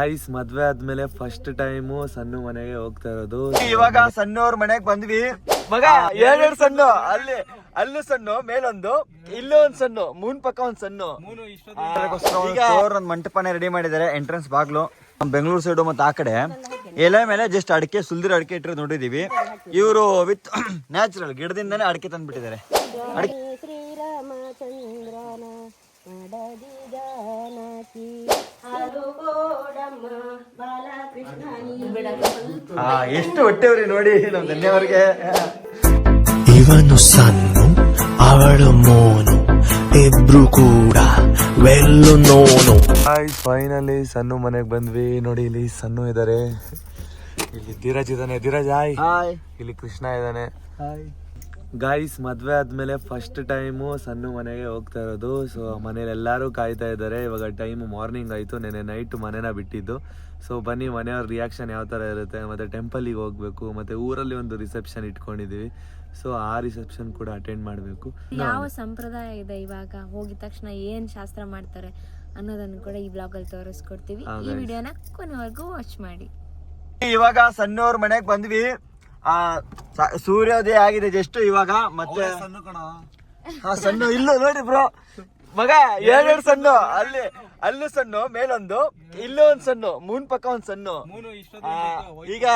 Guys ಮದ್ವೆ ಆದ್ಮೇಲೆ first time ಸಣ್ಣ ಮನೆಗೆ ಹೋಗ್ತಾ ಇರೋದು. ಇವಾಗ ಸಣ್ಣವ್ರ ಮನೆಗ್ ಬಂದ್ವಿ. ಮಗ ಎರಡೆರಡು ಸಣ್ಣ, ಅಲ್ಲೂ ಸಣ್ಣ ಮೇಲೊಂದು, ಇಲ್ಲೂ ಒಂದ್ ಸಣ್ಣ, ಮೂನ್ ಪಕ್ಕ ಒಂದ್ ಸಣ್ಣ. ಈಗ ಒಂದ್ ಮಂಟಪನೆ ರೆಡಿ ಮಾಡಿದ್ದಾರೆ. ಎಂಟ್ರೆನ್ಸ್ ಬಾಗ್ಲು ಬೆಂಗಳೂರು ಸೈಡು ಮತ್ತೆ ಆ ಕಡೆ ಎಲೆ ಮೇಲೆ ಜಸ್ಟ್ ಅಡಿಕೆ ಸುಲ್ದಿರೋ ಅಡಿಕೆ ಇಟ್ಟಿರೋದು ನೋಡಿದೀವಿ. ಇವರು ವಿತ್ ನ್ಯಾಚುರಲ್ ಗಿಡದಿಂದಾನೇ ಅಡಿಕೆ ತಂದ್ಬಿಟ್ಟಿದ್ದಾರೆ. ಎಷ್ಟು ಹೊಟ್ಟೆವ್ರಿ ನೋಡಿ ನಮ್ ಧನ್ಯವ್ರಿಗೆ. ಇವನು ಸಣ್ಣು ಅವಳು ಮೋನು ಇಬ್ರು ಕೂಡ ವೆಲ್ಲು ನೋನು. ಫೈನಲಿ ಸಣ್ಣ ಮನೆಗ್ ಬಂದ್ವಿ. ನೋಡಿ ಇಲ್ಲಿ ಸಣ್ಣ ಇದಾರೆ, ಇಲ್ಲಿ ಧೀರಜ್ ಇದಾನೆ. ಧೀರಜ್ ಹಾಯ್. ಇಲ್ಲಿ ಕೃಷ್ಣ ಇದಾನೆ. ಗಾಯ್ಸ್ ಮದ್ವೆ ಆದ್ಮೇಲೆ ಫಸ್ಟ್ ಟೈಮು ಸಣ್ಣ ಮನೆಗೆ ಹೋಗ್ತಾ ಇರೋದು. ಸೊ ಮನೇಲಿ ಎಲ್ಲರೂ ಕಾಯ್ತಾ ಇದ್ದಾರೆ. ಇವಾಗ ಟೈಮ್ ಮಾರ್ನಿಂಗ್ ಆಯ್ತು, ನೆನೆ ನೈಟ್ ಮನೇನ ಬಿಟ್ಟಿದ್ದು. ಸೊ ಬನ್ನಿ ಮನೆಯವ್ರ ರಿಯಾಕ್ಷನ್ ಯಾವ ತರ ಇರುತ್ತೆ. ಮತ್ತೆ ಟೆಂಪಲ್ಗೆ ಹೋಗ್ಬೇಕು, ಮತ್ತೆ ಊರಲ್ಲಿ ಒಂದು ರಿಸೆಪ್ಷನ್ ಇಟ್ಕೊಂಡಿದೀವಿ. ಸೊ ಆ ರಿಸೆಪ್ಷನ್ ಕೂಡ ಅಟೆಂಡ್ ಮಾಡ್ಬೇಕು. ಯಾವ ಸಂಪ್ರದಾಯ ಇದೆ, ಇವಾಗ ಹೋಗಿದ ತಕ್ಷಣ ಏನ್ ಶಾಸ್ತ್ರ ಮಾಡ್ತಾರೆ ಅನ್ನೋದನ್ನು ಕೂಡ ಈ ಬ್ಲಾಗ್ ಅಲ್ಲಿ ತೋರಿಸ್ಕೊಡ್ತೀವಿ. ಈ ವಿಡಿಯೋನ ಕೊನೆವರೆಗೂ ವಾಚ್ ಮಾಡಿ. ಇವಾಗ ಸಣ್ಣವ್ರ ಮನೆಗ್ ಬಂದ್ವಿ. ಸೂರ್ಯೋದಯ ಆಗಿದೆ ಜಸ್ಟ್ ಇವಾಗ. ಮತ್ತೆ ಸಣ್ಣ ಇಲ್ಲೂ ನೋಡಿ ಬ್ರೋ, ಮಗ ಎರಡೆರಡು ಸಣ್ಣ, ಅಲ್ಲೂ ಸಣ್ಣ ಮೇಲೊಂದು, ಇಲ್ಲೂ ಒಂದ್ ಸಣ್ಣ, ಮೂನ್ ಪಕ್ಕ ಒಂದ್ ಸಣ್ಣ. ಈಗ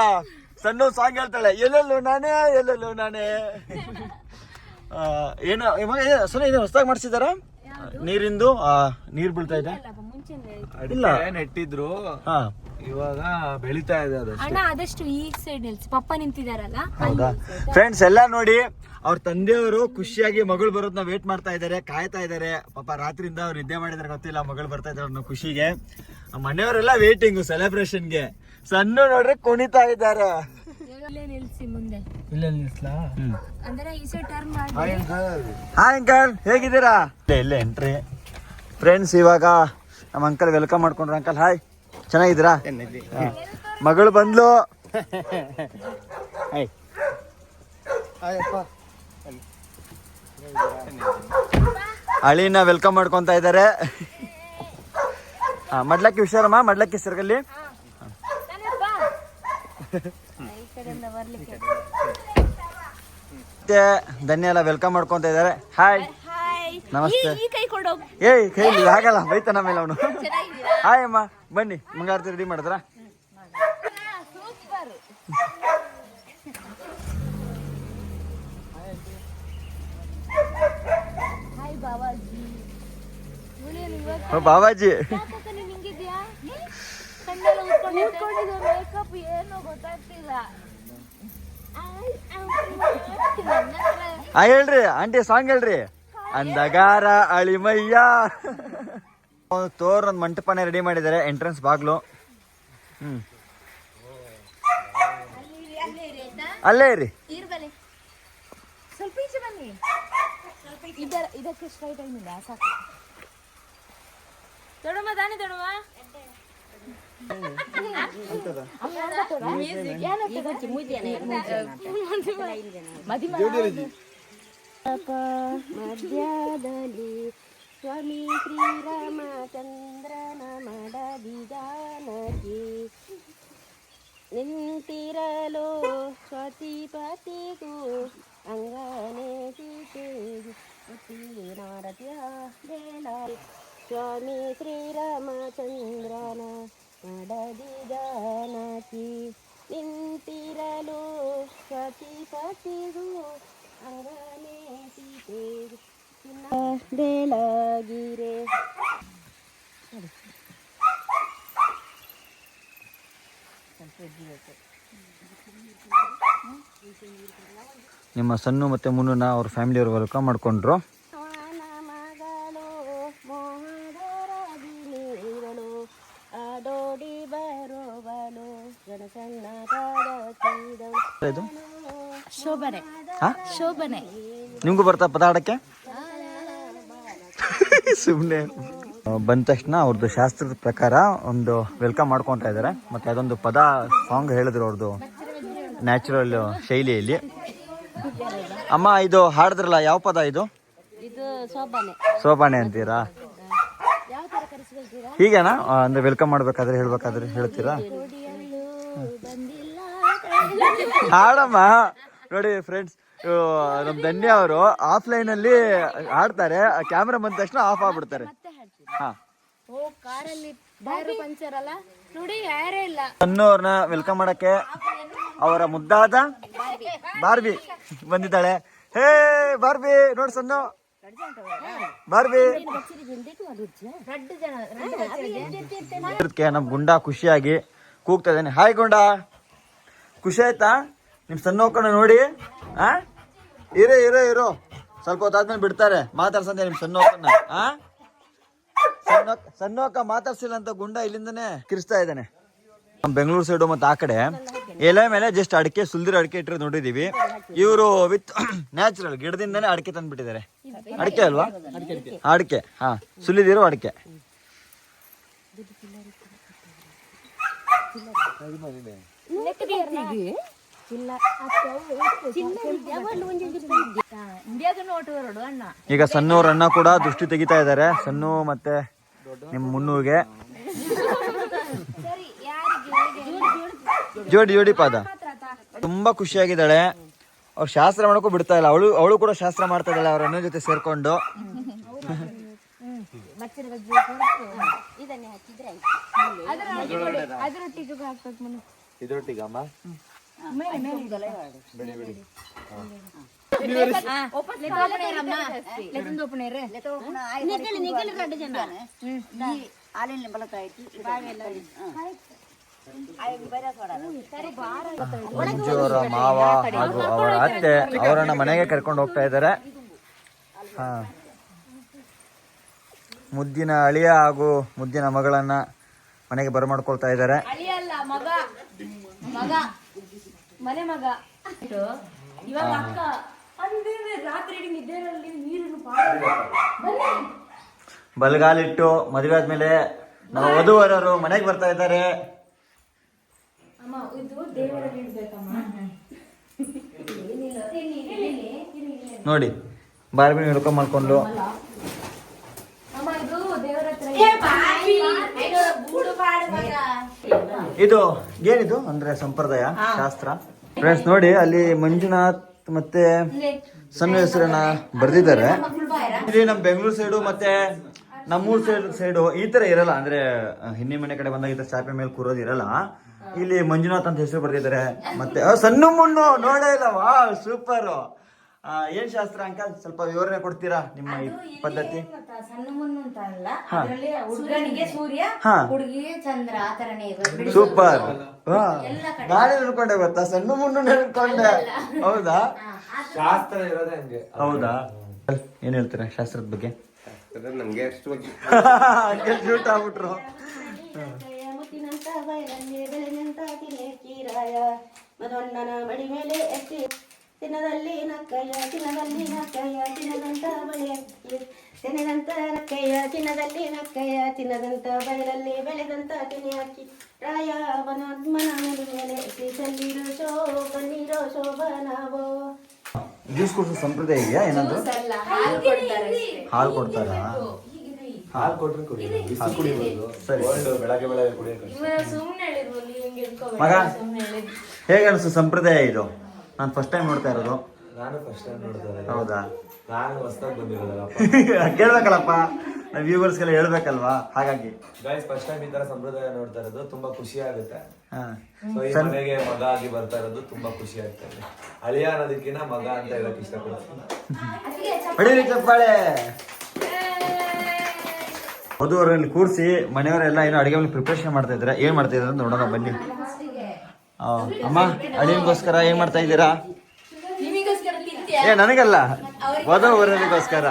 ಸಣ್ಣ ಸಾಂಗ್ ಹೇಳ್ತಾಳೆ, ಎಲ್ಲೆಲ್ಲೂ ನಾನೇ. ಏನೋ ಸಣ್ಣ ಇದು ಹೊಸದಾಗಿ ಮಾಡ್ಸಿದಾರ ನೀರಿಂದು. ನೀರ್ ಬೀಳ್ತಾ ಇದೆ. ಇಲ್ಲ ನೆಟ್ಟಿದ್ರು, ಇವಾಗ ಬೆಳಿತಾ ಇದೆ. ಆದಷ್ಟು ಈ ಸೈಡ್ ನಿಲ್ಸಿ, ಪಪ್ಪ ನಿಂತಿದಾರಲ್ಲ. ಹೌದಾ ಫ್ರೆಂಡ್ಸ್, ಎಲ್ಲ ನೋಡಿ ಅವ್ರ ತಂದೆಯವರು ಖುಷಿಯಾಗಿ ಮಗಳು ಬರೋದನ್ನ ವೇಟ್ ಮಾಡ್ತಾ ಇದಾರೆ, ಕಾಯ್ತಾ ಇದಾರೆ. ಪಾಪ ರಾತ್ರಿಯಿಂದ ಅವ್ರು ನಿದ್ದೆ ಮಾಡಿದಾರೆ ಗೊತ್ತಿಲ್ಲ, ಮಗಳು ಬರ್ತಾ ಇದಾರೆ ಅನ್ನೋ ಖುಷಿಗೆ. ಮನೆಯವರೆಲ್ಲ ವೇಟಿಂಗ್ ಸೆಲೆಬ್ರೇಷನ್ಗೆ. ಸಣ್ಣ ನೋಡ್ರೆ ಕುಣಿತಾ ಇದ್ದಾರೆ. ನಿಲ್ಸಿ ಮುಂದೆ. ಇಲ್ಲೇ ನಿಲ್ಸ್ಲಾ? ಅಂದ್ರೆ ಈ ಸೈಡ್ ಟರ್ನ್ ಮಾಡಿ. ಹಾಯ್ ಅಂಕಲ್, ಹೇಗಿದ್ದೀರಾ? ಇಲ್ಲೇ ಎಂಟ್ರಿ. ಫ್ರೆಂಡ್ಸ್ ಇವಾಗ ನಮ್ಮ ಅಂಕಲ್ ವೆಲ್ಕಮ್ ಮಾಡ್ಕೊಂಡ್ರು. ಅಂಕಲ್ ಹಾಯ್, ಚೆನ್ನಾಗಿದ್ದೀರಾ? ಮಗಳು ಬಂದ್ಲು. ಅಳಿನ ವೆಲ್ಕಮ್ ಮಾಡ್ಕೊಂತ ಇದ್ದಾರೆ. ಮಡ್ಲಕ್ಕಿ ಹುಷಾರಮ್ಮ, ಮಡ್ಲಕ್ಕಿ ಸರ್ಗಲ್ಲಿ. ಮತ್ತೆ ಧನ್ಯ ಎಲ್ಲ ವೆಲ್ಕಮ್ ಮಾಡ್ಕೊಂತ ಇದ್ದಾರೆ. ಹಾಯ್ ನಮಸ್ತೆ. ಏಯ್ ಕೈಲಿ ಆಗಲ್ಲ, ಬೈತಾನ ಮೇಲೆ ಅವನು. ಹಾಯ್ ಅಮ್ಮ, ಬನ್ನಿ ಮಂಗಾರತಿ ರೆಡಿ ಮಾಡಿದ್ರ? ಬಾಬಾಜಿ ಹೇಳ್ರಿ ಆಂಟಿ, ಸಾಂಗ್ ಹೇಳ್ರಿ. ಅಂದಗಾರ ಅಳಿಮಯ್ಯ. ತೋರ್ ಒಂದ್ ಮಂಟಪನೆ ರೆಡಿ ಮಾಡಿದ್ದಾರೆ. ಎಂಟ್ರೆನ್ಸ್ ಬಾಗ್ಲು ಅಲ್ಲೇ ಇರಿ. ಸ್ವಲ್ಪ ಈಚೆ ಬನ್ನಿ. ಇದಕ್ಕೆ ಸ್ಟ್ರೈಟ್ ಆಗಿಲ್ಲ ಸಾಕು. ತೊಡಮ ದಾನಿ ತೊಡಮ. ಮಧ್ಯದಲ್ಲಿ ಸ್ವಾಮಿ ಶ್ರೀರಾಮಚಂದ್ರನ ಮಡದಿ ಜಾನಕಿ ನಿಂತಿರಲು ಸ್ವತಿಪತಿಗೂ ಅಂಗನೆ ಸೀತೆಗೆ ಬೇಡ. ಸ್ವಾಮಿ ಶ್ರೀರಾಮಚಂದ್ರನ ಮಡದಿ ಜಾನಕಿ ನಿಂತಿರಲು ಸ್ವತಿಪತಿಗೂ ಅಂಗನೆ ಸೀತೆಗೆ ಬೆಳಗಿರೆ. ನಿಮ್ಮ ಸಣ್ಣ ಮತ್ತೆ ಮುನ್ನ ಅವ್ರ ಫ್ಯಾಮಿಲಿಯವ್ರು ವೆಲ್ಕಮ್ ಮಾಡ್ಕೊಂಡ್ರು. ಶೋಭನೆ ಶೋಭನೆ ನಿಮ್ಗೂ ಬರ್ತಾ ಪದ ಆಡಕ್ಕೆ? ಸುಮ್ಮನೆ ಬಂದ ತಕ್ಷಣ ಅವ್ರದ್ದು ಶಾಸ್ತ್ರದ ಪ್ರಕಾರ ಒಂದು ವೆಲ್ಕಮ್ ಮಾಡ್ಕೊತಾ ಇದ್ದಾರೆ. ಮತ್ತೆ ಅದೊಂದು ಪದ ಸಾಂಗ್ ಹೇಳಿದ್ರು ಅವ್ರದ್ದು ನ್ಯಾಚುರಲ್ ಶೈಲಿಯಲ್ಲಿ. ಅಮ್ಮ ಇದು ಹಾಡಿದ್ರಲ್ಲ, ಯಾವ ಪದ ಇದು? ಸೋಬಾನೆ. ಸೋಬಾನೆ ಅಂತೀರಾ? ಹೀಗೇನಾ ಅಂದ್ರೆ ವೆಲ್ಕಮ್ ಮಾಡ್ಬೇಕಾದ್ರೆ ಹೇಳ್ಬೇಕಾದ್ರೆ ಹೇಳ್ತೀರಾ? ಹಾಡಮ್ಮ ನೋಡಿ ಫ್ರೆಂಡ್ಸ್, ನಮ್ ಧನ್ಯ ಅವರು ಆಫ್ಲೈನ್ ಅಲ್ಲಿ ಆಡ್ತಾರೆ, ಕ್ಯಾಮ್ರಾ ಬಂದ ತಕ್ಷಣ ಆಫ್ ಆಗ್ಬಿಡ್ತಾರೆ. ಹಾ, ಸಣ್ಣವ್ರನ್ನ ವೆಲ್ಕಮ್ ಮಾಡಕ್ಕೆ ಅವರ ಮುದ್ದಾದ ಬಾರ್ಬಿ ಬಂದಿದ್ದಾಳೆ. ಹೇ ಬಾರ್ಬಿ, ನೋಡಿ ಸಣ್ಣ ಬಾರ್ಬಿ. ನಮ್ ಗುಂಡ ಖುಷಿಯಾಗಿ ಕೂಗ್ತಾ ಇದ್ದಾನೆ. ಹಾಯ್ ಗುಂಡ, ಖುಷಿ ಆಯ್ತಾ ನಿಮ್ ಸಣ್ಣ ಹೋಗ್ಕೊಂಡು ನೋಡಿ? ಆ ಇರೋ ಇರೋ ಇರೋ, ಸ್ವಲ್ಪ ಹೊತ್ತಾದ್ಮೇಲೆ ಬಿಡ್ತಾರೆ. ಮಾತಾಡ್ಸಂತೆ ನಿಮ್ ಸಣ್ಣ ಹೋಗ್ಕನ್ನ. ಸಣ್ಣ ಹೋಗ್ಕ ಮಾತಾಡ್ಸಿಲ್ಲ ಅಂತ ಗುಂಡ ಇಲ್ಲಿಂದನೇ ಕಿರಿಸ್ತಾ ಇದ್ದಾನೆ. ನಮ್ಮ ಬೆಂಗಳೂರು ಸೈಡು ಮತ್ತೆ ಆ ಕಡೆ ಎಲೆ ಮೇಲೆ ಜಸ್ಟ್ ಅಡಿಕೆ, ಸುಲ್ದಿರೋ ಅಡಿಕೆ ಇಟ್ಟರೆ ನೋಡಿದೀವಿ. ಇವರು ವಿತ್ ನ್ಯಾಚುರಲ್ ಗಿಡದಿಂದನೇ ಅಡಿಕೆ ತಂದ್ಬಿಟ್ಟಿದ್ದಾರೆ. ಅಡಿಕೆ ಅಲ್ವಾ? ಅಡಿಕೆ, ಹಾ, ಸುಲಿದಿರೋ ಅಡಿಕೆ. ಈಗ ಸಣ್ಣವ್ರ ಅಣ್ಣ ಕೂಡ ದೃಷ್ಟಿ ತೆಗಿತಾ ಇದ್ದಾರೆ. ಸಣ್ಣ ಮತ್ತೆ ನಿಮ್ ಮುನ್ನುಗೆ ಜೋಡಿ ಜೋಡಿ ಪಾದ. ತುಂಬಾ ಖುಷಿಯಾಗಿದ್ದಾಳೆ. ಅವ್ರು ಶಾಸ್ತ್ರ ಮಾಡಕ್ಕೂ ಬಿಡ್ತಾ ಇಲ್ಲ. ಅವಳು ಕೂಡ ಶಾಸ್ತ್ರ ಮಾಡ್ತಾ ಇದ್ದಾಳೆ ಅವ್ರ ಅಣ್ಣ ಜೊತೆ ಸೇರ್ಕೊಂಡು. ಮಂಜುವರ ಮಾವ ಹಾಗೂ ಅವರ ಅತ್ತೆ ಅವರನ್ನ ಮನೆಗೆ ಕರ್ಕೊಂಡು ಹೋಗ್ತಾ ಇದ್ದಾರೆ. ಹಾ, ಮುದ್ದಿನ ಅಳಿಯ ಹಾಗೂ ಮುದ್ದಿನ ಮಗಳನ್ನ ಮನೆಗೆ ಬರಮಾಡ್ಕೊಳ್ತಾ ಇದ್ದಾರೆ. ಬಲಗಾಲಿಟ್ಟು ಮದುವೆ ಆದ್ಮೇಲೆ ನಾವು ವಧುವರರು ಮನೆಗೆ ಬರ್ತಾ ಇದ್ದಾರೆ. ನೋಡಿ ಬಾರ್ಬಿ ಹಿಡ್ಕೊಂಡ್ ಮಾಡ್ಕೊಂಡು ಇದು ಏನಿದು ಅಂದ್ರೆ ಸಂಪ್ರದಾಯ ಶಾಸ್ತ್ರ. ಫ್ರೆಂಡ್ಸ್ ನೋಡಿ, ಅಲ್ಲಿ ಮಂಜುನಾಥ್ ಮತ್ತೆ ಸಣ್ಣ ಹೆಸರನ್ನ ಬರ್ದಿದ್ದಾರೆ. ಇಲ್ಲಿ ನಮ್ ಬೆಂಗಳೂರು ಸೈಡು ಮತ್ತೆ ನಮ್ಮೂರ್ ಸೈಡು ಈ ತರ ಇರಲ್ಲ. ಅಂದ್ರೆ ಹಿಂದಿ ಮನೆ ಕಡೆ ಬಂದಾಗ ಈ ತರ ಚಾಪೆ ಮೇಲೆ ಕೂರೋದು ಇರಲ್ಲ. ಇಲ್ಲಿ ಮಂಜುನಾಥ್ ಅಂತ ಹೆಸರು ಬರ್ದಿದ್ದಾರೆ. ಮತ್ತೆ ಸಣ್ಣ ಮುಣ್ಣು ನೋಡೇ ಇಲ್ಲ. ವಾ, ಸೂಪರ್. ಏನ್ ಶಾಸ್ತ್ರ ಅಂಕಲ್, ಸ್ವಲ್ಪ ವಿವರಣೆ ಕೊಡ್ತೀರಾ ನಿಮ್ಮ ಈ ಪದ್ಧತಿ? ಸೂಪರ್. ನಾನೇ ಅನ್ಕೊಂಡೆ ಗೊತ್ತಾ, ಸಣ್ಣ ಮುಣ್ಣು ಅನ್ಕೊಂಡೆ. ಹೌದಾ? ಶಾಸ್ತ್ರ ಇರೋದೇ ಹಂಗೆ. ಹೌದಾ? ಏನ್ ಹೇಳ್ತೀರಾ ಶಾಸ್ತ್ರದ ಬಗ್ಗೆ? ನಂಗೆ ಎಷ್ಟು ಕ್ಯೂಟ್ ಆಗ್ಬಿಟ್ರು. ಮದೊಣ್ಣನ ಮಡಿ ಮೇಲೆ ಎತ್ತಿ ತಿನ್ನದಲ್ಲಿ ನಕ್ಕಯ್ಯ ತಿನ್ನದಲ್ಲಿ ನಕ್ಕಯ್ಯ ತಿನ್ನದಂತ ಬಳೆ ತಿನ್ನದಂತ ನಕ್ಕಯ್ಯ ತಿನ್ನದಲ್ಲಿ ನಕ್ಕಯ್ಯ ತಿನ್ನದಂತ ಬಯಲಲ್ಲಿ ಬೆಳೆದಂತ ತಿನಿ ಹಾಕಿ ರಾಯ ಮನ ಮೇಲೆ ಸಲ್ಲಿರೋ ಶೋಭನಿರೋ ಶೋಭನಾವೋ. ಜ್ಯೂಸ್ ಕುಡಿಸೋ ಸಂಪ್ರದಾಯ ಇದೆಯಾ ಏನಾದ್ರು? ಹಾಲು ಕೊಡ್ತಾರ? ಹಾಲು ಕೊಟ್ರೆ ಕುಡಿಬೋದು. ಸರಿ, ಬೆಳಗ್ಗೆ ಬೆಳಗ್ಗೆ ಕುಡಿಯೋದು. ಮಗ, ಹೇಗೆ ಅನಿಸ್ತು ಸಂಪ್ರದಾಯ ಇದು? ನಾನು ಫಸ್ಟ್ ಟೈಮ್ ನೋಡ್ತಾ ಇರೋದು. ನಾನು ಫಸ್ಟ್ ಟೈಮ್ ನೋಡ್ತಾ ಇರೋದು. ಹೌದಾ? ನಾನು ಹೊಸದಾಗಿ ಬಂದಿರೋದಲ್ಲ. ಕೇಳ್ಬೇಕಲ್ಲಪ್ಪ, ನಾವು ವ್ಯೂವರ್ಸ್ಗೆಲ್ಲ ಹೇಳ್ಬೇಕಲ್ವಾ, ಹಾಗಾಗಿ. ಗೈಸ್, ಫಸ್ಟ್ ಟೈಮ್ ಈ ತರ ಸಂಪ್ರದಾಯ ನೋಡ್ತಾ ಇರೋದು. ತುಂಬಾ ಖುಷಿ ಆಗುತ್ತೆ. ಈ ಸಣ್ಣ ಮನೆಗೆ ಮಗ ಆಗಿ ಬರ್ತಾ ಇರೋದು ತುಂಬಾ ಖುಷಿ ಆಗ್ತಾ ಇದೆ. ಅಳಿಯ ಅನ್ನೋದಕ್ಕಿಂತ ಮಗ ಅಂತ ಹೇಳಕ್ ಇಷ್ಟಪಡ್ತೀನಿ. ಹೊಡೀರಿ ಚಪ್ಪಾಳೆ. ವಧುವರಲ್ಲಿ ಕೂರಿಸಿ ಮನೆಯವರೆಲ್ಲ ಏನೋ ಅಡಿಗೆ ಮೇಲೆ ಪ್ರಿಪರೇಷನ್ ಮಾಡ್ತಾ ಇದ್ದಾರೆ. ಏನ್ ಮಾಡ್ತಾ ಇದ್ದಾರೆ ಅಂತ ನೋಡೋಣ ಬನ್ನಿ. ಅಮ್ಮ, ಅಡಿಗೆಗೋಸ್ಕರ ಏನ್ ಮಾಡ್ತಾ ಇದ್ದೀರಾ? ನನಗಲ್ಲ, ವಧುವರರಿಗೋಸ್ಕರ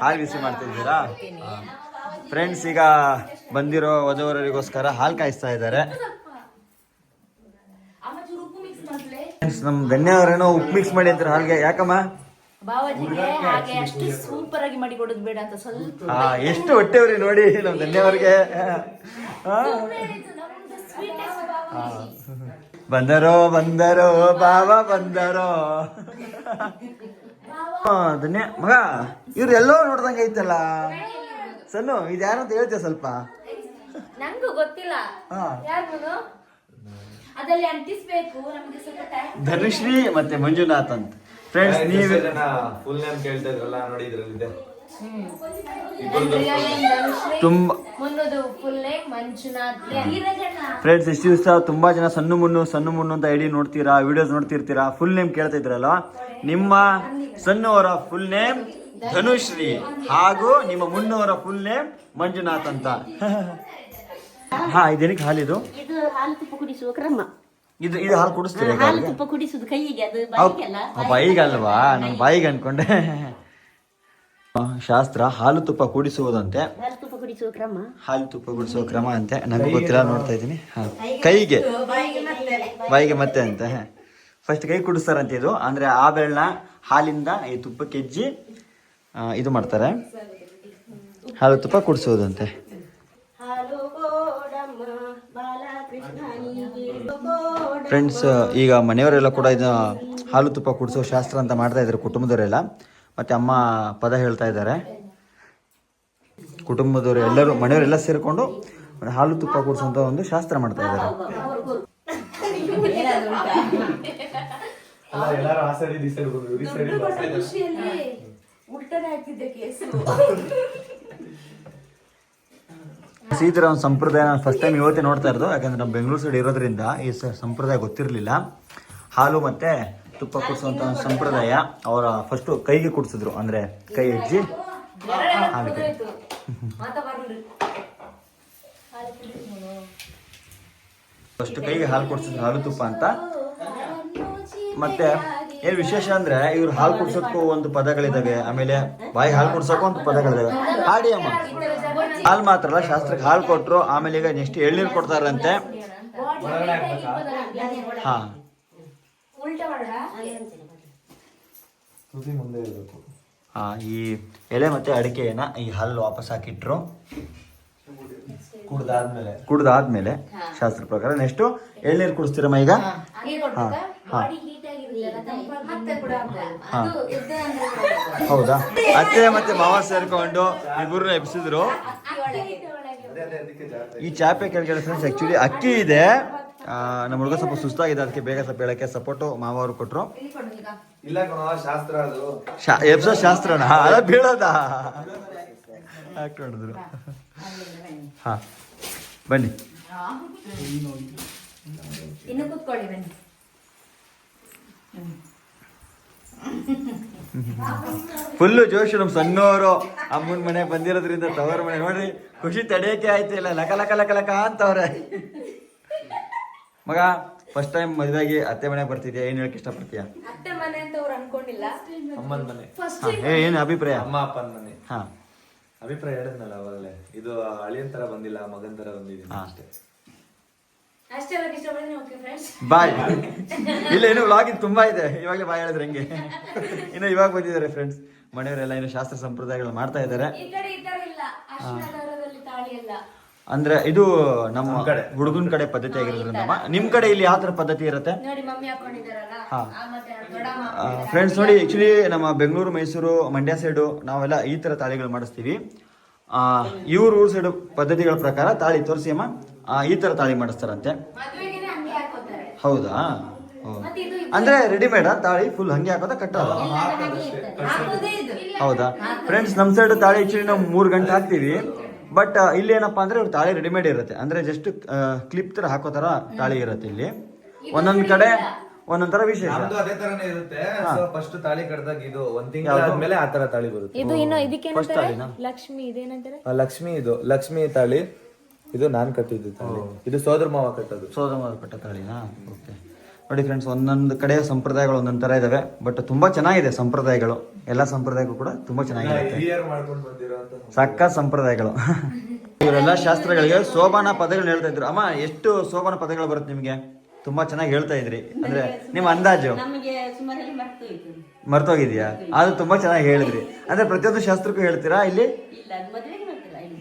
ಹಾಲು ಬಿಸಿ ಮಾಡ್ತಾ ಇದ್ದೀರಾ? ಫ್ರೆಂಡ್ಸ್, ಈಗ ಬಂದಿರೋ ವಧುವರರಿಗೋಸ್ಕರ ಹಾಲು ಕಾಯಿಸ್ತಾ ಇದ್ದಾರೆ. ನಮ್ ಧನ್ಯವರೇನೋ ಉಪ್ಪು ಮಿಕ್ಸ್ ಮಾಡಿ ಅಂತಾರೆ ಹಾಲ್ಗೆ. ಯಾಕಮ್ಮ? ಎಷ್ಟು ಹೊಟ್ಟೆವ್ರಿ ನೋಡಿ ನಮ್ ಧನ್ಯವ್ರಿಗೆ. ಬಂದರೋ ಬಂದರೋ ಬಾವ ಬಂದರೋ. ಧನ್ಯ ಮಗ, ಇವ್ರು ಎಲ್ಲೋ ನೋಡ್ದಂಗ ಐತಲ್ಲ. ಸನ್ನು ಇದು ಯಾರು ಅಂತ ಹೇಳ್ತೀಯ ಸ್ವಲ್ಪ? ನಂಗೂ ಗೊತ್ತಿಲ್ಲ ಯಾರು ಅದಲ್ಲಿ ಅಂಟಿಸ್ಬೇಕು ನಮ್ಗೆ ಸ್ವಲ್ಪ ಧನುಶ್ರೀ ಮತ್ತೆ ಮಂಜುನಾಥ್ ಅಂತ. ಫ್ರೆಂಡ್ಸ್ ನೀವೇ ಫುಲ್ ನೇಮ್ ಕೇಳ್ತಾ ಇದ್ರಲ್ಲ ನೋಡಿ ಇದ್ರಲ್ಲಿದೆ. ತುಂಬಾ ಮುನ್ನದು ಫುಲ್ ನೇಮ್ ಮಂಜುನಾಥ್. ಫ್ರೆಂಡ್ಸ್ ಇಷ್ಟು ದಿವಸ ತುಂಬಾ ಜನ ಸಣ್ಣ ಮುನ್ನು ಅಂತ ಐಡಿ ನೋಡ್ತೀರಾ, ವಿಡಿಯೋಸ್ ನೋಡ್ತಿರ್ತೀರಾ. ಫುಲ್ ನೇಮ್ ಕೇಳ್ತಾ ಇದ್ರಲ್ಲ, ನಿಮ್ಮ ಸಣ್ಣು ಅವರ ಫುಲ್ ನೇಮ್ ಧನುಶ್ರೀ ಹಾಗೂ ನಿಮ್ಮ ಮುನ್ನವರ ಫುಲ್ ನೇಮ್ ಮಂಜುನಾಥ್ ಅಂತ. ಹಾ, ಇದೇನಕ್ಕೆ ಹಾಲಿದು? ಇದು ಹಾಲು ತುಪ್ಪ ಕುಡಿಸುವ ಕ್ರಮ. ಇದು ಹಾಲು ಕುಡಿಸ್ತೀರಾ? ಹಾಲು ತುಪ್ಪ ಕುಡಿಸುದು ಕೈಗೆ, ಅದು ಬಾಯಿಗೆಲ್ಲ. ಬಾಯಿಗಲ್ವಾ? ನಾನು ಬಾಯಿಗೆ ಅನ್ಕೊಂಡೆ. ಶಾಸ್ತ್ರ ಹಾಲು ತುಪ್ಪ ಕೂಡಿಸುವುದಂತೆ. ಹಾಲು ತುಪ್ಪ ಕುಡಿಸುವ ಕ್ರಮ. ಹಾಲು ತುಪ್ಪ ಕುಡಿಸುವ ಕ್ರಮ ಅಂತೆ. ನನಗೆ ಗೊತ್ತಿಲ್ಲ, ನೋಡ್ತಾ ಇದ್ದೀನಿ. ಕೈಗೆ ಬಾಯಿಗೆ ಮತ್ತೆ ಅಂತ ಫಸ್ಟ್ ಕೈ ಕುಡಿಸ್ತಾರಂತೆ. ಇದು ಅಂದ್ರೆ ಆ ಬೆಳ್ಳ ಹಾಲಿಂದ ಈ ತುಪ್ಪಕ್ಕೆ ಹೆಜ್ಜಿ ಇದು ಮಾಡ್ತಾರೆ, ಹಾಲು ತುಪ್ಪ ಕುಡಿಸುವುದಂತೆ. ಫ್ರೆಂಡ್ಸ್ ಈಗ ಮನೆಯವರೆಲ್ಲ ಕೂಡ ಇದು ಹಾಲು ತುಪ್ಪ ಕುಡಿಸೋ ಶಾಸ್ತ್ರ ಅಂತ ಮಾಡ್ತಾ ಇದ್ದಾರೆ ಕುಟುಂಬದವರೆಲ್ಲ. ಮತ್ತೆ ಅಮ್ಮ ಪದ ಹೇಳ್ತಾ ಇದ್ದಾರೆ. ಕುಟುಂಬದವರು ಎಲ್ಲರೂ ಮನೆಯವರೆಲ್ಲ ಸೇರಿಕೊಂಡು ಹಾಲು ತುಪ್ಪ ಕುಡಿಸುವಂತ ಒಂದು ಶಾಸ್ತ್ರ ಮಾಡ್ತಾ ಇದ್ದಾರೆ. ಈ ಥರ ಒಂದು ಸಂಪ್ರದಾಯ ನಾನು ಫಸ್ಟ್ ಟೈಮ್ ಇವತ್ತೇ ನೋಡ್ತಾ ಇರೋದು. ಯಾಕಂದ್ರೆ ನಮ್ಮ ಬೆಂಗಳೂರು ಸೈಡ್ ಇರೋದ್ರಿಂದ ಈ ಸಂಪ್ರದಾಯ ಗೊತ್ತಿರಲಿಲ್ಲ. ಹಾಲು ಮತ್ತೆ ತುಪ್ಪ ಕುಡಿಸುವಂತ ಒಂದು ಸಂಪ್ರದಾಯ ಅವರ ಫಸ್ಟ್ ಕೈಗೆ ಕುಡಿಸಿದ್ರು, ಅಂದ್ರೆ ಕೈ ಹೆಜ್ಜಿ ಹಾಲಿಗೆ. ಫಸ್ಟ್ ಕೈಗೆ ಹಾಲು ಕುಡಿಸಿದ್ರು, ಹಾಲು ತುಪ್ಪ ಅಂತ. ಮತ್ತೆ ಏನ್ ವಿಶೇಷ ಅಂದ್ರೆ ಇವ್ರು ಹಾಲು ಕುಡ್ಸೋಕ್ಕೂ ಒಂದು ಪದಗಳಿದಾವೆ, ಆಮೇಲೆ ಬಾಯಿ ಹಾಲು ಕುಡ್ಸೋಕ್ಕೂ ಒಂದು ಪದಗಳಿದಾವೆ. ಹಾಡಿ ಅಮ್ಮ. ಹಾಲು ಮಾತ್ರ ಅಲ್ಲ, ಶಾಸ್ತ್ರಕ್ಕೆ ಹಾಲು ಕೊಟ್ರು, ಆಮೇಲೆ ಈಗ ನೆಕ್ಸ್ಟ್ ಎಳ್ನೀರು ಕೊಡ್ತಾರಂತೆ. ಹಾ, ಈ ಎಲೆ ಮತ್ತೆ ಅಡಿಕೆಯನ್ನ ಈ ಹಾಲು ವಾಪಸ್ ಹಾಕಿಟ್ರು. ಕುಡ್ದಾದ್ಮೇಲೆ ಶಾಸ್ತ್ರ ಪ್ರಕಾರ ನೆಕ್ಸ್ಟ್ ಎಳ್ನೀರು ಕುಡಿಸ್ತೀರಮ್ಮ ಈಗ. ಹೌದಾ? ಅತ್ತೆ ಮತ್ತೆ ಮಾವ ಸೇರ್ಕೊಂಡು ಇಬ್ಬರು ಎಬ್ಸಿದ್ರು. ಈ ಚಾಪೆ ಕೆಳಗಡೆ ಫ್ರೆಂಡ್ಸ್ ಆಕ್ಚುಲಿ ಅಕ್ಕಿ ಇದೆ. ನಮ್ಮ ಹುಡುಗ ಸ್ವಲ್ಪ ಸುಸ್ತಾಗಿದೆ, ಅದಕ್ಕೆ ಬೇಗ ಸ್ವಲ್ಪ ಹೇಳಕ್ಕೆ ಸಪೋರ್ಟು ಮಾವ ಅವರು ಕೊಟ್ರು. ಎಬ್ಸೋ ಶಾಸ್ತ್ರನ ಅದ ಬೀಳೋದ ಹಾಕೊಂಡಿದ್ರು. ಹಾ, ಬನ್ನಿ ಇನ್ನು ಕೂತ್ಕೊಳ್ಳಿ, ಬನ್ನಿ. ಫುಲ್ಲು ಜೋಶು. ನಮ್ಮ ಸಣ್ಣವರು ಅಮ್ಮನ ಮನೆ ಬಂದಿರೋದ್ರಿಂದ ತವರ ಮನೆ ನೋಡ್ರಿ, ಖುಷಿ ತಡೆಯಕ್ಕೆ ಆಯ್ತು ಇಲ್ಲ, ಲಕ ಲಕ ಲಕ ಲಕ ಅಂತವ್ರೆ. ಮಗ ಫಸ್ಟ್ ಟೈಮ್ ಮದುವೆಗೆ ಅತ್ತೆ ಮನೆಗೆ ಬರ್ತಿದ್ಯಾ, ಏನ್ ಹೇಳಕ್ ಇಷ್ಟಪಡ್ತೀಯ? ಅತ್ತೆ ಮನೆ ಅಂತ ಅವ್ರು ಅನ್ಕೊಂಡಿಲ್ಲ, ಅಮ್ಮನ ಮನೆ. ಏನ್ ಅಭಿಪ್ರಾಯ? ಅಮ್ಮ ಅಪ್ಪನ ಮನೆ. ಹಾ, ಅಭಿಪ್ರಾಯ ಹೇಳಿದ್ನಲ್ಲ ಅವಾಗಲೇ, ಇದು ಅಳಿಯನ್ ತರ ಬಂದಿಲ್ಲ, ಮಗನ್ ತರ ಬಂದಿದ್ದೀನಿ ಅಷ್ಟೇ. ಬಾಯ್. ಇಲ್ಲ, ಇನ್ನು ವ್ಲಾಗ್ ತುಂಬಾ ಇದೆ, ಇವಾಗಲೇ ಬಾಯ್ ಹೇಳಿದ್ರೆ ಹೆಂಗೆ. ಇನ್ನು ಇವಾಗ ಬಂದಿದ್ದಾರೆ ಫ್ರೆಂಡ್ಸ್ ಮನೆಯವರೆಲ್ಲ, ಇನ್ನು ಶಾಸ್ತ್ರ ಸಂಪ್ರದಾಯಗಳು ಮಾಡ್ತಾ ಇದ್ದಾರೆ. ಅಂದ್ರೆ ಇದು ನಮ್ಮ ಹುಡುಗನ ಕಡೆ ಪದ್ಧತಿ ಆಗಿರೋದ್ರಿಂದ. ನಿಮ್ ಕಡೆ ಇಲ್ಲಿ ಯಾವ ತರ ಪದ್ಧತಿ ಇರುತ್ತೆ? ಫ್ರೆಂಡ್ಸ್ ನೋಡಿ, ಆಕ್ಚುಲಿ ನಮ್ಮ ಬೆಂಗಳೂರು, ಮೈಸೂರು, ಮಂಡ್ಯ ಸೈಡು ನಾವೆಲ್ಲ ಈ ತರ ತಾಳಿಗಳು ಮಾಡಿಸ್ತೀವಿ. ಇವ್ರ ಊರ್ ಸೈಡ್ ಪದ್ಧತಿಗಳ ಪ್ರಕಾರ ತಾಳಿ ತೋರಿಸಿ ಅಮ್ಮ, ಈ ತರ ತಾಳಿ ಮಾಡಿಸ್ತಾರಂತೆ. ಹೌದಾ? ಅಂದ್ರೆ ರೆಡಿಮೇಡ್ ತಾಳಿ ಫುಲ್ ಹಂಗೆ ಹಾಕೋದ ಕಟ್ಟೋದ? ಹೌದಾ? ಫ್ರೆಂಡ್ಸ್ ನಮ್ ಸೈಡ್ ತಾಳಿ ಆಕ್ಚುಲಿ ನಾವು 3 ಗಂಟೆ ಹಾಕ್ತಿವಿ. ಬಟ್ ಇಲ್ಲಿ ಏನಪ್ಪಾ ಅಂದ್ರೆ ಇವ್ರು ತಾಳಿ ರೆಡಿಮೇಡ್ ಇರುತ್ತೆ, ಅಂದ್ರೆ ಜಸ್ಟ್ ಕ್ಲಿಪ್ ತರ ಹಾಕೋ ತರ ತಾಳಿ ಇರುತ್ತೆ. ಇಲ್ಲಿ ಒಂದೊಂದ್ ಕಡೆ ಒಂದೊಂದ್ ತರ ವಿಶೇಷ. ಅದೇ ತರನೇ ಇರುತ್ತೆ. ಫಸ್ಟ್ ತಾಳಿ ಕಟ್ದಾಗ ಇದು ಒಂದ್ ತಿಂಗಳಾದ್ಮೇಲೆ ಆ ತರ ತಾಳಿ ಬರುತ್ತೆ. ಇದು ಇನ್ನು ಇದಕ್ಕೆ ಲಕ್ಷ್ಮಿ, ಇದೇನಂತಾರೆ? ಲಕ್ಷ್ಮಿ, ಇದು ಲಕ್ಷ್ಮಿ ತಾಳಿ. ಇದು ನಾನ್ ಕಟ್ಟಿದ್ದು ತಾಳಿ, ಇದು ಸೋದರ ಮಾವ ಕಟ್ಟೋದು. ಸೋದರ ಮಾವ ಕಟ್ಟ ತಾಳಿನಾ? ಓಕೆ. ನೋಡಿ ಫ್ರೆಂಡ್ಸ್, ಒಂದೊಂದು ಕಡೆ ಸಂಪ್ರದಾಯಗಳು ಒಂದೊಂದ್ ತರ ಇದಾವೆ, ಬಟ್ ತುಂಬಾ ಚೆನ್ನಾಗಿದೆ ಸಂಪ್ರದಾಯಗಳು. ಎಲ್ಲಾ ಸಂಪ್ರದಾಯಗಳು ಕೂಡ ತುಂಬಾ ಚೆನ್ನಾಗಿರುತ್ತೆ, ಸಕ್ಕ ಸಂಪ್ರದಾಯಗಳು. ಇವರೆಲ್ಲ ಶಾಸ್ತ್ರಗಳಿಗೆ ಸೋಬಾನ ಪದಗಳು ಹೇಳ್ತಾ ಇದ್ರು. ಅಮ್ಮ, ಎಷ್ಟು ಸೋಬಾನ ಪದಗಳು ಬರುತ್ತೆ ನಿಮ್ಗೆ? ತುಂಬಾ ಚೆನ್ನಾಗಿ ಹೇಳ್ತಾ ಇದ್ರಿ, ಅಂದ್ರೆ ನಿಮ್ಮ ಅಂದಾಜು ಮರ್ತೋಗಿದ್ಯಾ? ಅದು ತುಂಬಾ ಚೆನ್ನಾಗಿ ಹೇಳಿದ್ರಿ. ಅಂದ್ರೆ ಪ್ರತಿಯೊಂದು ಶಾಸ್ತ್ರಕ್ಕೂ ಹೇಳ್ತೀರಾ ಇಲ್ಲಿ?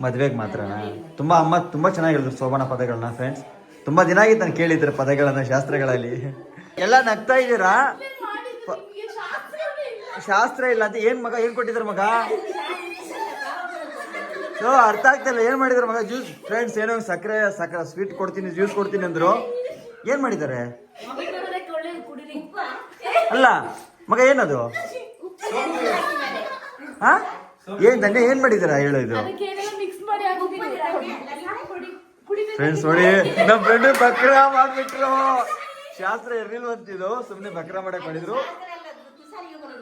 ಮದ್ವೆಗೆ ಮಾತ್ರನಾ? ತುಂಬಾ ಅಮ್ಮ ತುಂಬಾ ಚೆನ್ನಾಗಿ ಹೇಳಿದ್ರು ಸೋಬಾನ ಪದಗಳನ್ನ. ಫ್ರೆಂಡ್ಸ್ ತುಂಬಾ ದಿನ ಆಗಿತ್ತು ನಾನು ಕೇಳಿದ್ರೆ ಪದಗಳನ್ನ ಶಾಸ್ತ್ರಗಳಲ್ಲಿ. ಎಲ್ಲ ನಗ್ತಾ ಇದ್ದೀರಾ? ಶಾಸ್ತ್ರ ಇಲ್ಲ ಅಂತ ಏನ್ ಮಗ, ಏನ್ ಕೊಟ್ಟಿದ್ರ ಮಗ? ಅರ್ಥ ಆಗ್ತಿಲ್ಲ ಏನ್ ಮಾಡಿದಾರೆ ಮಗ ಜ್ಯೂಸ್ ಫ್ರೆಂಡ್ಸ್ ಏನೋ ಸಕ್ಕರೆ ಸ್ವೀಟ್ ಕೊಡ್ತೀನಿ ಜ್ಯೂಸ್ ಕೊಡ್ತೀನಿ ಅಂದ್ರು ಏನ್ ಮಾಡಿದ್ದಾರೆ ಅಲ್ಲ ಮಗ ಏನದು ಹಾ ಏನ್ ದಂಡೆ ಏನ್ ಮಾಡಿದಾರ ಹೇಳೋ ಇದು ಫ್ರೆಂಡ್ಸ್ ನೋಡಿ ನಮ್ ಫ್ರೆಂಡ್ ಬಕ್ರಾ ಮಾಡ್ಬಿಟ್ರು ಶಾಸ್ತ್ರ ಇರ್ಲಿಲ್ವಂತಿದ್ದು ಸುಮ್ನೆ ಬಕ್ರಾ ಮಾಡಕ್ ಮಾಡಿದ್ರು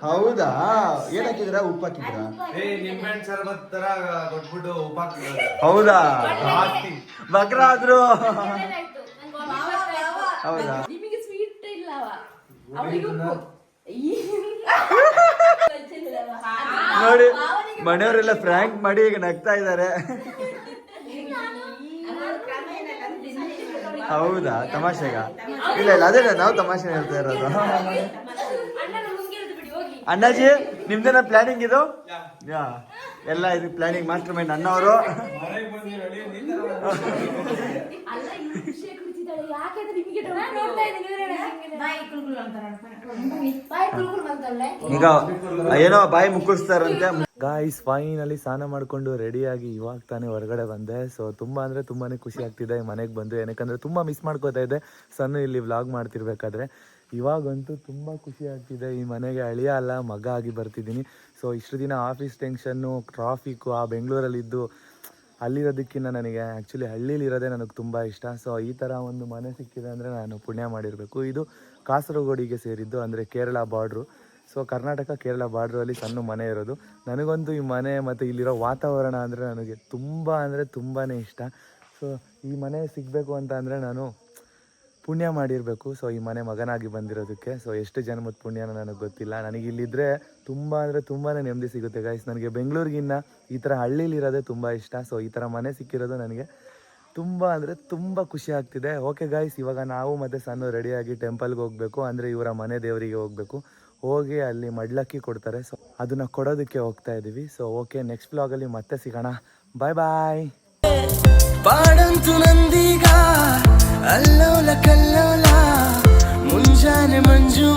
ಹೌದಾ ಏನ್ ಹಾಕಿದ್ರ ಉಪ್ಪು ಹಾಕಿದ್ರ ಹೌದಾ ಬಕ್ರಾ ಆದ್ರು ಹೌದಾ ನೋಡಿ ಮನೆಯವರೆಲ್ಲ ಫ್ರ್ಯಾಂಕ್ ಮಾಡಿ ಈಗ ನಗ್ತಾ ಇದಾರೆ ಹೌದಾ ತಮಾಷೆಗ ಇಲ್ಲ ಅದೇ ನಾವು ತಮಾಷೆ ಹೇಳ್ತಾ ಇರೋದು ಅಣ್ಣಾಜಿ ನಿಮ್ದೇನ ಪ್ಲಾನಿಂಗ್ ಇದು ಎಲ್ಲ ಇದು ಪ್ಲಾನಿಂಗ್ ಮಾಸ್ಟರ್ ಮೈಂಡ್ ಅಣ್ಣವರು ಈಗ ಏನೋ ಬಾಯಿ ಮುಕ್ಕಿಸ್ತಾರಂತೆ ಗಾಯ್ಸ್ ಫೈನಲಿ ಸ್ನಾನ ಮಾಡ್ಕೊಂಡು ರೆಡಿಯಾಗಿ ಇವಾಗ ತಾನೇ ಹೊರಗಡೆ ಬಂದೆ. ಸೊ ತುಂಬ ಅಂದರೆ ತುಂಬಾ ಖುಷಿ ಆಗ್ತಿದೆ ಮನೆಗೆ ಬಂದು, ಏನಕ್ಕಂದರೆ ತುಂಬ ಮಿಸ್ ಮಾಡ್ಕೋತಾ ಇದ್ದೆ ಸಣ್ಣ ಇಲ್ಲಿ ವ್ಲಾಗ್ ಮಾಡ್ತಿರ್ಬೇಕಾದ್ರೆ. ಇವಾಗಂತೂ ತುಂಬ ಖುಷಿ ಆಗ್ತಿದೆ, ಈ ಮನೆಗೆ ಅಳಿಯ ಅಲ್ಲ ಮಗ ಆಗಿ ಬರ್ತಿದ್ದೀನಿ. ಸೊ ಇಷ್ಟು ದಿನ ಆಫೀಸ್ ಟೆನ್ಷನ್ನು, ಟ್ರಾಫಿಕ್ಕು, ಆ ಬೆಂಗಳೂರಲ್ಲಿದ್ದು ಅಲ್ಲಿರೋದಕ್ಕಿಂತ ನನಗೆ ಆ್ಯಕ್ಚುಲಿ ಹಳ್ಳಿಲಿರೋದೇ ನನಗೆ ತುಂಬ ಇಷ್ಟ. ಸೊ ಈ ಥರ ಒಂದು ಮನೆ ಸಿಕ್ಕಿದೆ ಅಂದರೆ ನಾನು ಪುಣ್ಯ ಮಾಡಿರಬೇಕು. ಇದು ಕಾಸರಗೋಡಿಗೆ ಸೇರಿದ್ದು, ಅಂದರೆ ಕೇರಳ ಬಾರ್ಡ್ರು. ಸೊ ಕರ್ನಾಟಕ ಕೇರಳ ಬಾರ್ಡ್ರಲ್ಲಿ ಸಣ್ಣ ಮನೆ ಇರೋದು. ನನಗಂತೂ ಈ ಮನೆ ಮತ್ತು ಇಲ್ಲಿರೋ ವಾತಾವರಣ ಅಂದರೆ ನನಗೆ ತುಂಬಾ ಇಷ್ಟ. ಸೊ ಈ ಮನೆ ಸಿಗಬೇಕು ಅಂತ ಅಂದರೆ ನಾನು ಪುಣ್ಯ ಮಾಡಿರಬೇಕು. ಸೊ ಈ ಮನೆ ಮಗನಾಗಿ ಬಂದಿರೋದಕ್ಕೆ. ಸೊ ಎಷ್ಟು ಜನ್ಮದ ಪುಣ್ಯನೋ ನನಗೆ ಗೊತ್ತಿಲ್ಲ. ನನಗೆ ಇಲ್ಲಿದ್ದರೆ ತುಂಬಾ ನೆಮ್ಮದಿ ಸಿಗುತ್ತೆ ಗೈಸ್. ನನಗೆ ಬೆಂಗಳೂರಿಗಿನ್ನ ಈ ಥರ ಹಳ್ಳಿಲಿರೋದೇ ತುಂಬ ಇಷ್ಟ. ಸೊ ಈ ಥರ ಮನೆ ಸಿಕ್ಕಿರೋದು ನನಗೆ ತುಂಬ ಖುಷಿ ಆಗ್ತಿದೆ. ಓಕೆ ಗೈಸ್, ಇವಾಗ ನಾವು ಮತ್ತು ಸಣ್ಣ ರೆಡಿಯಾಗಿ ಟೆಂಪಲ್ಗೆ ಹೋಗಬೇಕು, ಅಂದರೆ ಇವರ ಮನೆ ದೇವರಿಗೆ ಹೋಗಬೇಕು. ಹೋಗಿ ಅಲ್ಲಿ ಮಡ್ಲಕ್ಕಿ ಕೊಡ್ತಾರೆ. ಸೊ ಅದನ್ನು ಕೊಡೋದಕ್ಕೆ ಹೋಗ್ತಾ ಇದ್ದೀವಿ. ಸೊ ಓಕೆ, ನೆಕ್ಸ್ಟ್ ವ್ಲಾಗಲ್ಲಿ ಮತ್ತೆ ಸಿಗೋಣ. ಬಾಯ್ ಬಾಯ್. ಪಾಡಂತು ನಂದೀಗ ಅಲ್ಲೋಲ ಕಲ್ಲೋಲ ಮುಂಜಾನೆ ಮಂಜು